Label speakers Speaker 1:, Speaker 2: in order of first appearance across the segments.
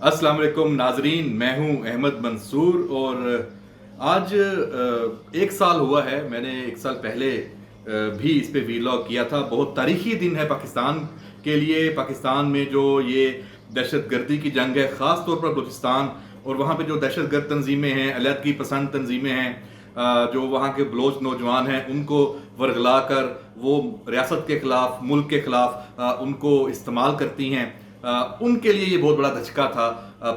Speaker 1: अस्सलाम वालेकुम नाजरीन, मैं हूं अहमद मंसूर और आज एक साल हुआ है। मैंने एक साल पहले भी इस पे वीलॉग किया था। बहुत तारीखी दिन है पाकिस्तान के लिए। पाकिस्तान में जो ये दहशतगर्दी की जंग है, ख़ास तौर पर बलूचिस्तान और वहाँ पे जो दहशतगर्द तंजीमें हैं, अलहदगी पसंद तंजीमें हैं, जो वहाँ के बलोच नौजवान हैं उनको वरगला कर वो रियासत के ख़िलाफ़, मुल्क के ख़िलाफ़ उनको इस्तेमाल करती हैं। उनके लिए ये बहुत बड़ा धचका था।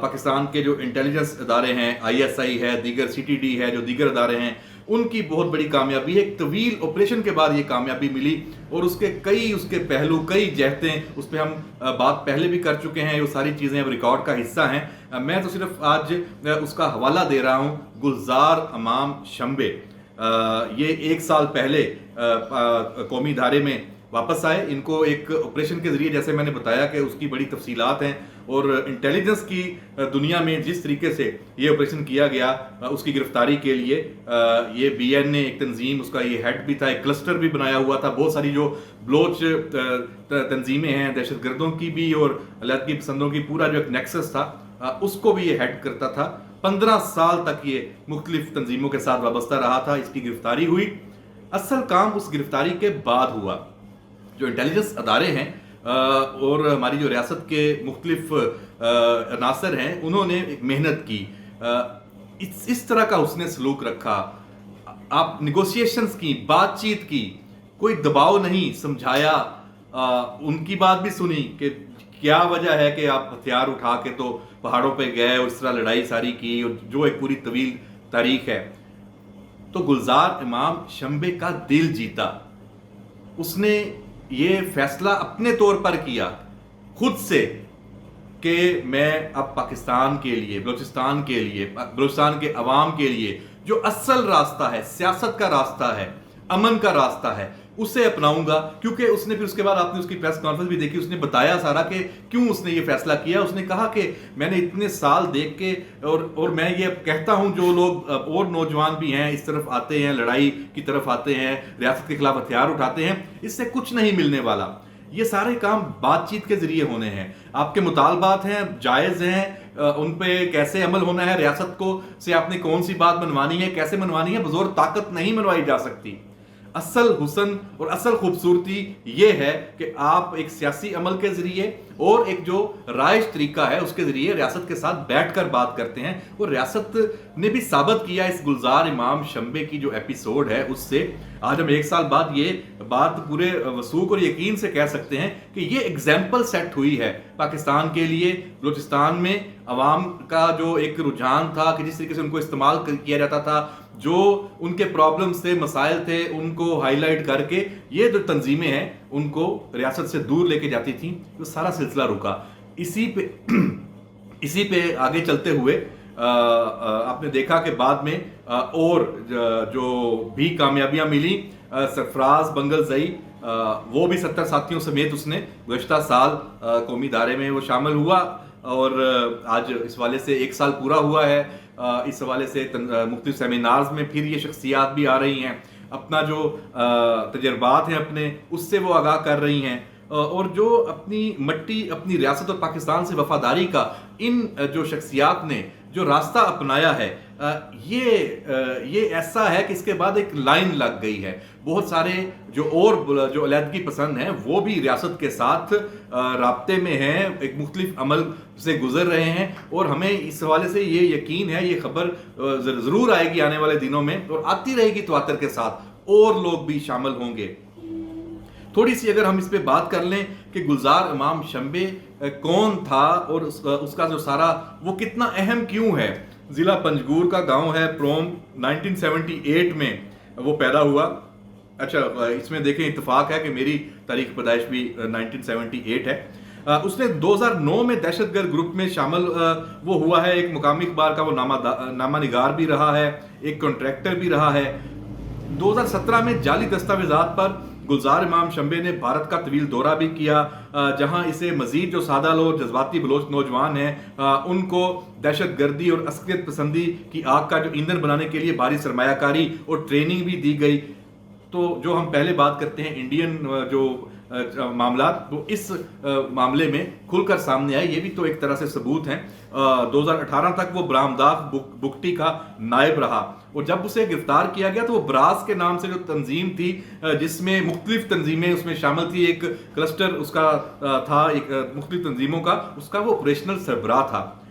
Speaker 1: पाकिस्तान के जो इंटेलिजेंस इदारे हैं, ISI है, दीगर CTD है, जो दीगर इदारे हैं, उनकी बहुत बड़ी कामयाबी है। एक तवील ऑपरेशन के बाद ये कामयाबी मिली और उसके पहलू, कई जहतें, उस पर हम बात पहले भी कर चुके हैं। वो सारी चीज़ें अब रिकॉर्ड का हिस्सा हैं। मैं तो सिर्फ आज उसका हवाला दे रहा हूँ। गुलजार इमाम शंबे ये एक साल पहले कौमी इदारे में वापस आए। इनको एक ऑपरेशन के ज़रिए, जैसे मैंने बताया कि उसकी बड़ी तफसीलात हैं और इंटेलिजेंस की दुनिया में जिस तरीके से ये ऑपरेशन किया गया, उसकी गिरफ्तारी के लिए ये BNA एक तंजीम, उसका ये हेड भी था, एक क्लस्टर भी बनाया हुआ था। बहुत सारी जो बलोच तंजीमें हैं, दहशतगर्दों की भी और अलहदगी पसंदों की, पूरा जो एक नेक्सस था, उसको भी ये हेड करता था। 15 साल तक ये मुख्तलिफ तंजीमों के साथ वाबस्ता रहा था। इसकी गिरफ्तारी हुई। असल काम उस गिरफ्तारी के बाद हुआ। जो इंटेलिजेंस अदारे हैं और हमारी जो रियासत के मुख्तलिफ अनासर हैं, उन्होंने एक मेहनत की। इस तरह का उसने सलूक रखा। आप निगोशिएशंस की, बातचीत की, कोई दबाव नहीं, समझाया, उनकी बात भी सुनी कि क्या वजह है कि आप हथियार उठा के तो पहाड़ों पे गए और इस तरह लड़ाई सारी की, और जो एक पूरी तवील तारीख है। तो गुलजार इमाम शंबे का दिल जीता। उसने ये फैसला अपने तौर पर किया खुद से कि मैं अब पाकिस्तान के लिए, बलूचिस्तान के लिए, बलूचिस्तान के अवाम के लिए जो असल रास्ता है, सियासत का रास्ता है, अमन का रास्ता है, उसे अपनाऊंगा। क्योंकि उसने फिर उसके बाद, आपने उसकी प्रेस कॉन्फ्रेंस भी देखी, उसने बताया सारा कि क्यों उसने ये फैसला किया। उसने कहा कि मैंने इतने साल देख के और मैं ये कहता हूं, जो लोग और नौजवान भी हैं इस तरफ आते हैं, लड़ाई की तरफ आते हैं, रियासत के खिलाफ हथियार उठाते हैं, इससे कुछ नहीं मिलने वाला। ये सारे काम बातचीत के जरिए होने हैं। आपके मुतालबात हैं, जायज़ हैं, उन पे कैसे अमल होना है, रियासत को से आपने कौन सी बात मनवानी है, कैसे मनवानी है, बज़ोर ताकत नहीं मनवाई जा सकती। असल हुस्न और असल खूबसूरती ये है कि आप एक सियासी अमल के जरिए और एक जो राइज तरीका है उसके जरिए रियासत के साथ बैठकर बात करते हैं। और रियासत ने भी साबित किया इस गुलजार इमाम शंबे की जो एपिसोड है उससे। आज हम एक साल बाद ये बात पूरे वसूख और यकीन से कह सकते हैं कि ये एग्जाम्पल सेट हुई है पाकिस्तान के लिए। बलूचिस्तान में अवाम का जो एक रुझान था कि जिस तरीके से उनको इस्तेमाल किया जाता था, जो उनके प्रॉब्लम्स थे, मसाइल थे, उनको हाईलाइट करके ये जो तंजीमें हैं उनको रियासत से दूर लेके जाती थी। तो सारा सिलसिला रुका। इसी पे आगे चलते हुए आपने देखा कि बाद में और जो भी कामयाबियां मिली, सरफराज बंगलजई, वो भी 70 साथियों समेत उसने गुज़श्ता साल कौमी इदारे में वो शामिल हुआ। और आज इस वाले से एक साल पूरा हुआ है। इस हवाले से मुख्तलिफ सेमिनार्स में फिर ये शख्सियात भी आ रही हैं, अपना जो तजर्बात हैं अपने, उससे वो आगाह कर रही हैं। और जो अपनी मट्टी, अपनी रियासत और पाकिस्तान से वफादारी का इन जो शख्सियात ने जो रास्ता अपनाया है, ये ऐसा है कि इसके बाद एक लाइन लग गई है। बहुत सारे जो अलहदगी पसंद हैं वो भी रियासत के साथ राब्ते में हैं, एक मुख्तलिफ अमल से गुजर रहे हैं। और हमें इस हवाले से ये यकीन है, ये खबर ज़रूर आएगी आने वाले दिनों में और आती रहेगी तवातर के साथ, और लोग भी शामिल होंगे। थोड़ी सी अगर हम इस पे बात कर लें कि गुलजार इमाम शंबे कौन था और उसका जो सारा वो कितना अहम क्यों है। ज़िला पंजगूर का गांव है प्रोम। 1978 में वो पैदा हुआ। अच्छा, इसमें देखें इत्तेफाक है कि मेरी तारीख पैदाइश भी 1978 है। उसने 2009 में दहशतगर्द ग्रुप में शामिल वो हुआ है। एक मुकामी अखबार का वो नामा निगार भी रहा है, एक कॉन्ट्रैक्टर भी रहा है। 2017 में जाली दस्तावेजात पर गुलजार इमाम शंबे ने भारत का तवील दौरा भी किया, जहां इसे मजीद जो सादा लोग, जज्बाती बलोच नौजवान हैं, उनको दहशतगर्दी और अस्करियत पसंदी की आग का जो ईंधन बनाने के लिए भारी सरमायाकारी और ट्रेनिंग भी दी गई। तो जो हम पहले बात करते हैं इंडियन जो मामलात वो इस मामले में खुलकर सामने आए, ये भी तो एक तरह से सबूत हैं। 2018 तक वो बरामदाग बुगटी का नायब रहा और जब उसे गिरफ्तार किया गया तो वो ब्रास के नाम से जो तंजीम थी, जिसमें मुख्तलिफ तंजीमें उसमें शामिल थी, एक क्लस्टर उसका था एक मुख्तलिफ तंजीमों का, उसका वो ऑपरेशनल सरबराह था।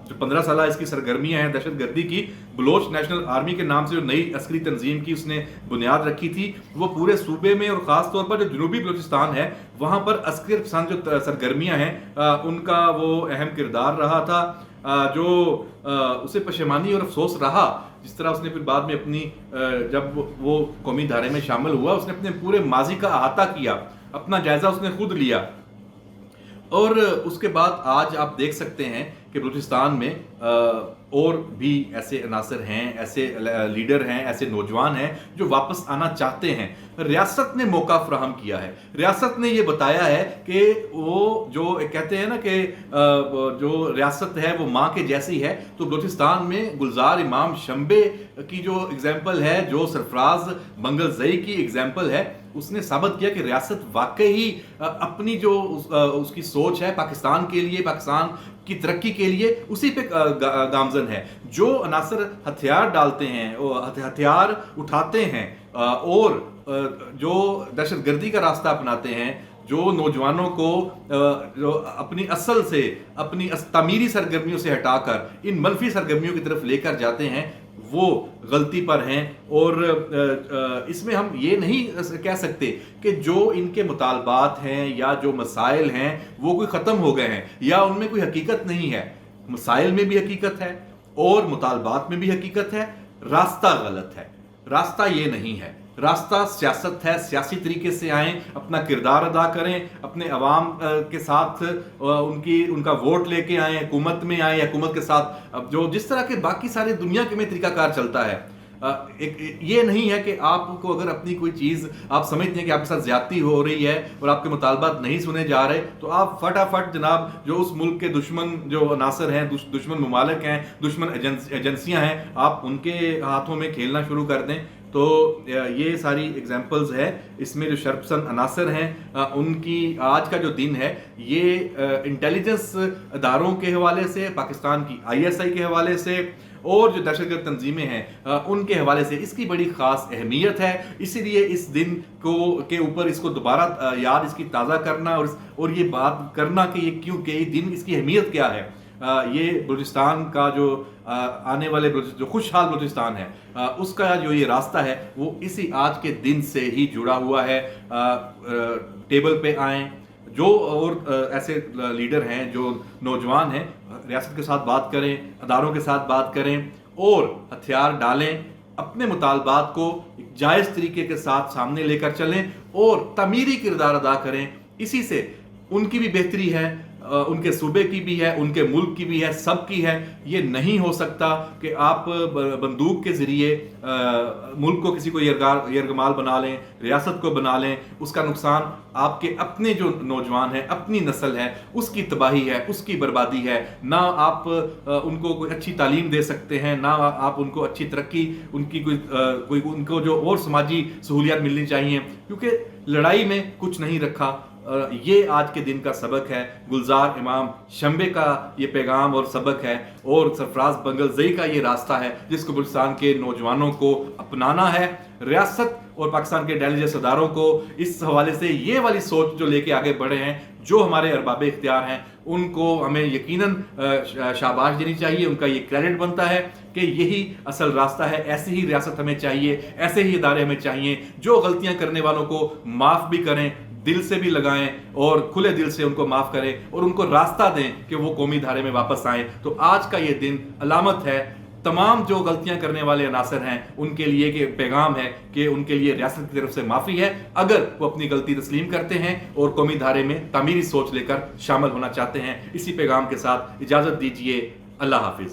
Speaker 1: जो 15 साल इसकी सरगर्मियां हैं दहशत गर्दी की, बलोच नेशनल आर्मी के नाम से जो नई अस्करी तंजीम की उसने बुनियाद रखी थी, वो पूरे सूबे में और ख़ास तौर पर जो जनूबी बलूचिस्तान है वहाँ पर अस्करी पसंद जो सरगर्मियां हैं उनका वो अहम किरदार रहा था, जो उसे पशेमानी और अफसोस रहा। जिस तरह उसने फिर बाद में अपनी जब वो कौमी धारे में शामिल हुआ, उसने अपने पूरे माजी का अहाता किया, अपना जायजा उसने खुद लिया और उसके बाद आज आप देख सकते हैं कि बलूचिस्तान में और भी ऐसे अनासर हैं, ऐसे लीडर हैं, ऐसे नौजवान हैं जो वापस आना चाहते हैं। रियासत ने मौका फराहम किया है, रियासत ने ये बताया है कि वो जो कहते हैं ना कि जो रियासत है वो माँ के जैसी है, तो बलूचिस्तान में गुलजार इमाम शंबे की जो एग्जाम्पल है, जो सरफराज मंगलजई की एग्जाम्पल है, उसने साबित किया कि रियासत वाकई ही अपनी जो उसकी सोच है पाकिस्तान के लिए, पाकिस्तान की तरक्की के लिए उसी पे गामजन है। जो अनासर हथियार डालते हैं, हथियार उठाते हैं और जो दहशतगर्दी का रास्ता अपनाते हैं, जो नौजवानों को जो अपनी असल से, अपनी तामीरी सरगर्मियों से हटाकर इन मनफी सरगर्मियों की तरफ लेकर जाते हैं, वो गलती पर हैं। और इसमें हम ये नहीं कह सकते कि जो इनके मुतालबात हैं या जो मसाइल हैं वो कोई ख़त्म हो गए हैं या उनमें कोई हकीकत नहीं है। मसाइल में भी हकीकत है और मुतालबात में भी हकीकत है। रास्ता गलत है, रास्ता ये नहीं है, रास्ता सियासत है। सियासी तरीके से आएँ, अपना किरदार अदा करें, अपने अवाम के साथ उनका वोट लेके आएँ, हुकूमत में आएँ, हुकूमत के साथ जो जिस तरह के बाकी सारी दुनिया के में तरीकाकार चलता है। ये नहीं है कि आपको अगर अपनी कोई चीज़ आप समझते हैं कि आपके साथ ज्यादती हो रही है और आपके मुतालबात नहीं सुने जा रहे, तो आप फटाफट जनाब जो उस मुल्क के दुश्मन जो अनासर हैं, दुश्मन ममालिक हैं, दुश्मन एजेंसियां हैं, आप उनके हाथों में खेलना शुरू कर दें। तो ये सारी एग्जाम्पल्स है। इसमें जो शर्पसंद अनासर हैं उनकी आज का जो दिन है ये इंटेलिजेंस अदारों के हवाले से, पाकिस्तान की ISI के हवाले से और जो दहशतगर्द तंजीमें हैं उनके हवाले से इसकी बड़ी ख़ास अहमियत है। इसीलिए इस दिन के ऊपर इसको दोबारा याद, इसकी ताज़ा करना और ये बात करना कि ये क्यों, कि ये दिन, इसकी अहमियत क्या है। ये बलूचिस्तान का जो आने वाले जो खुशहाल बलूचिस्तान है उसका जो ये रास्ता है वो इसी आज के दिन से ही जुड़ा हुआ है। टेबल पे आएँ, जो और ऐसे लीडर हैं जो नौजवान हैं, रियासत के साथ बात करें, अदारों के साथ बात करें और हथियार डालें, अपने मुतालबात को जायज़ तरीके के साथ सामने लेकर चलें और तमीरी किरदार अदा करें। इसी से उनकी भी बेहतरी है, उनके सूबे की भी है, उनके मुल्क की भी है, सब की है। ये नहीं हो सकता कि आप बंदूक के ज़रिए मुल्क को किसी को यरगमाल बना लें, रियासत को बना लें। उसका नुकसान आपके अपने जो नौजवान हैं, अपनी नस्ल है, उसकी तबाही है, उसकी बर्बादी है। ना आप उनको कोई अच्छी तालीम दे सकते हैं, ना आप उनको अच्छी तरक्की, उनकी कोई उनको जो और समाजी सहूलियात मिलनी चाहिए, क्योंकि लड़ाई में कुछ नहीं रखा। ये आज के दिन का सबक है, गुलजार इमाम शंबे का ये पैगाम और सबक है और सरफराज मंगलजई का ये रास्ता है जिसको बलूचिस्तान के नौजवानों को अपनाना है। रियासत और पाकिस्तान के इंटेलिजेंस अदारों को इस हवाले से ये वाली सोच जो लेके आगे बढ़े हैं, जो हमारे अरबाब इख्तियार हैं, उनको हमें यकीनन शाबाश देनी चाहिए। उनका ये क्रेडिट बनता है कि यही असल रास्ता है। ऐसी ही रियासत हमें चाहिए, ऐसे ही इदारे हमें चाहिए जो गलतियां करने वालों को माफ़ भी करें, दिल से भी लगाएं और खुले दिल से उनको माफ़ करें और उनको रास्ता दें कि वो कौमी धारे में वापस आएँ। तो आज का ये दिन अलामत है तमाम जो गलतियां करने वाले अनासर हैं उनके लिए, कि पैगाम है कि उनके लिए रियासत की तरफ से माफ़ी है अगर वो अपनी गलती तस्लीम करते हैं और कौमी धारे में तामीरी सोच लेकर शामिल होना चाहते हैं। इसी पैगाम के साथ इजाज़त दीजिए। अल्लाह हाफिज़।